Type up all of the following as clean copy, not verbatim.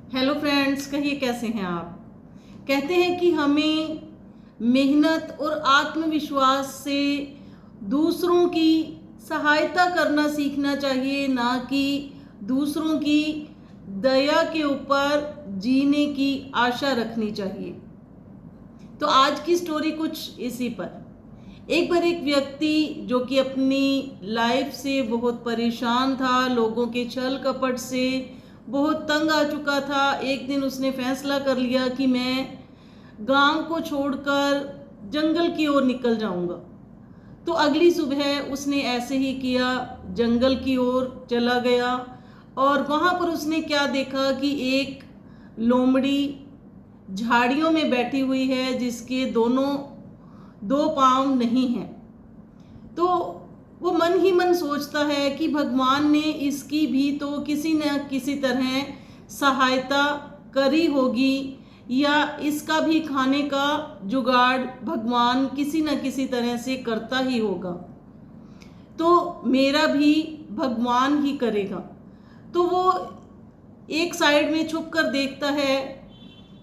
Hello friends, कहिए कैसे हैं आप। कहते हैं कि हमें मेहनत और आत्मविश्वास से दूसरों की सहायता करना सीखना चाहिए, ना कि दूसरों की दया के ऊपर जीने की आशा रखनी चाहिए। तो आज की स्टोरी कुछ इसी पर। एक बार एक व्यक्ति जो कि अपनी लाइफ से बहुत परेशान था, लोगों के छल कपट से बहुत तंग आ चुका था। एक दिन उसने फैसला कर लिया कि मैं गांव को छोड़कर जंगल की ओर निकल जाऊंगा। तो अगली सुबह उसने ऐसे ही किया, जंगल की ओर चला गया। और वहां पर उसने क्या देखा कि एक लोमड़ी झाड़ियों में बैठी हुई है, जिसके दोनों दो पांव नहीं हैं। तो वो मन ही मन सोचता है कि भगवान ने इसकी भी तो किसी न किसी तरह सहायता करी होगी, या इसका भी खाने का जुगाड़ भगवान किसी न किसी तरह से करता ही होगा, तो मेरा भी भगवान ही करेगा। तो वो एक साइड में छुप कर देखता है।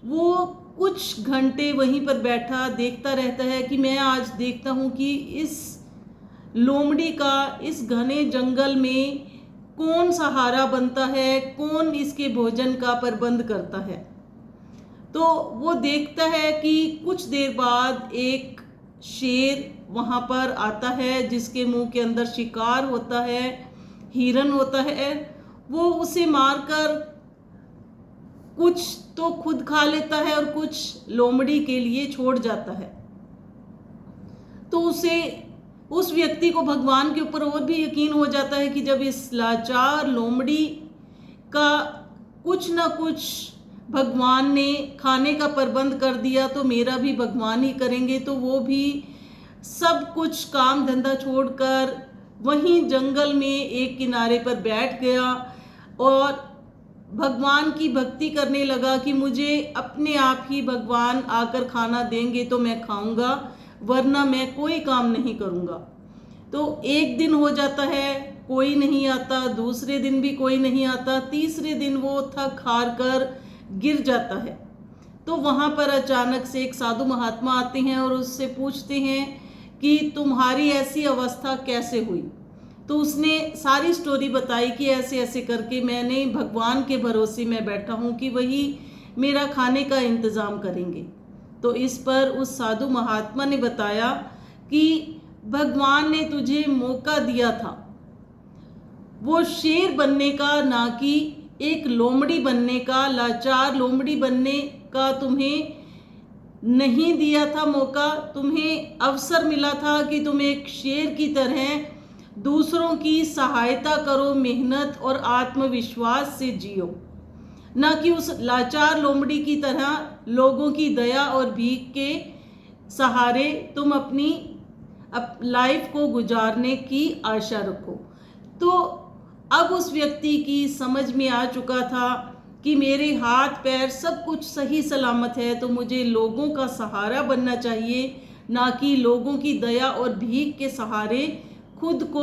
वो कुछ घंटे वहीं पर बैठा देखता रहता है कि मैं आज देखता हूँ कि इस लोमड़ी का इस घने जंगल में कौन सहारा बनता है, कौन इसके भोजन का प्रबंध करता है। तो वो देखता है कि कुछ देर बाद एक शेर वहां पर आता है, जिसके मुंह के अंदर शिकार होता है, हिरन होता है। वो उसे मारकर कुछ तो खुद खा लेता है और कुछ लोमड़ी के लिए छोड़ जाता है। तो उस व्यक्ति को भगवान के ऊपर और भी यकीन हो जाता है कि जब इस लाचार लोमड़ी का कुछ ना कुछ भगवान ने खाने का प्रबंध कर दिया, तो मेरा भी भगवान ही करेंगे। तो वो भी सब कुछ काम धंधा छोड़कर वहीं जंगल में एक किनारे पर बैठ गया और भगवान की भक्ति करने लगा कि मुझे अपने आप ही भगवान आकर खाना देंगे तो मैं खाऊंगा, वरना मैं कोई काम नहीं करूंगा। तो एक दिन हो जाता है, कोई नहीं आता। दूसरे दिन भी कोई नहीं आता। तीसरे दिन वो थक हार कर गिर जाता है। तो वहां पर अचानक से एक साधु महात्मा आते हैं और उससे पूछते हैं कि तुम्हारी ऐसी अवस्था कैसे हुई। तो उसने सारी स्टोरी बताई कि ऐसे ऐसे करके मैंने भगवान के भरोसे में बैठा हूँ कि वही मेरा खाने का इंतज़ाम करेंगे। तो इस पर उस साधु महात्मा ने बताया कि भगवान ने तुझे मौका दिया था वो शेर बनने का, ना कि एक लोमड़ी बनने का। लाचार लोमड़ी बनने का तुम्हें नहीं दिया था मौका। तुम्हें अवसर मिला था कि तुम एक शेर की तरह दूसरों की सहायता करो, मेहनत और आत्मविश्वास से जियो, ना कि उस लाचार लोमड़ी की तरह लोगों की दया और भीख के सहारे तुम अपनी लाइफ को गुजारने की आशा रखो। तो अब उस व्यक्ति की समझ में आ चुका था कि मेरे हाथ पैर सब कुछ सही सलामत है, तो मुझे लोगों का सहारा बनना चाहिए, ना कि लोगों की दया और भीख के सहारे खुद को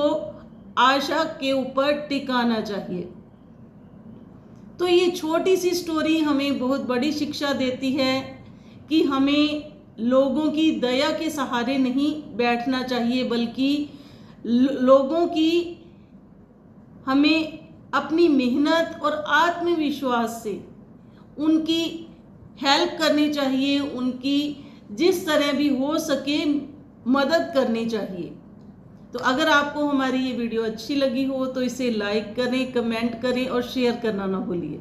आशा के ऊपर टिकाना चाहिए। तो ये छोटी सी स्टोरी हमें बहुत बड़ी शिक्षा देती है कि हमें लोगों की दया के सहारे नहीं बैठना चाहिए, बल्कि लोगों की हमें अपनी मेहनत और आत्मविश्वास से उनकी हेल्प करनी चाहिए, उनकी जिस तरह भी हो सके मदद करनी चाहिए। तो अगर आपको हमारी ये वीडियो अच्छी लगी हो तो इसे लाइक करें, कमेंट करें और शेयर करना ना भूलिए।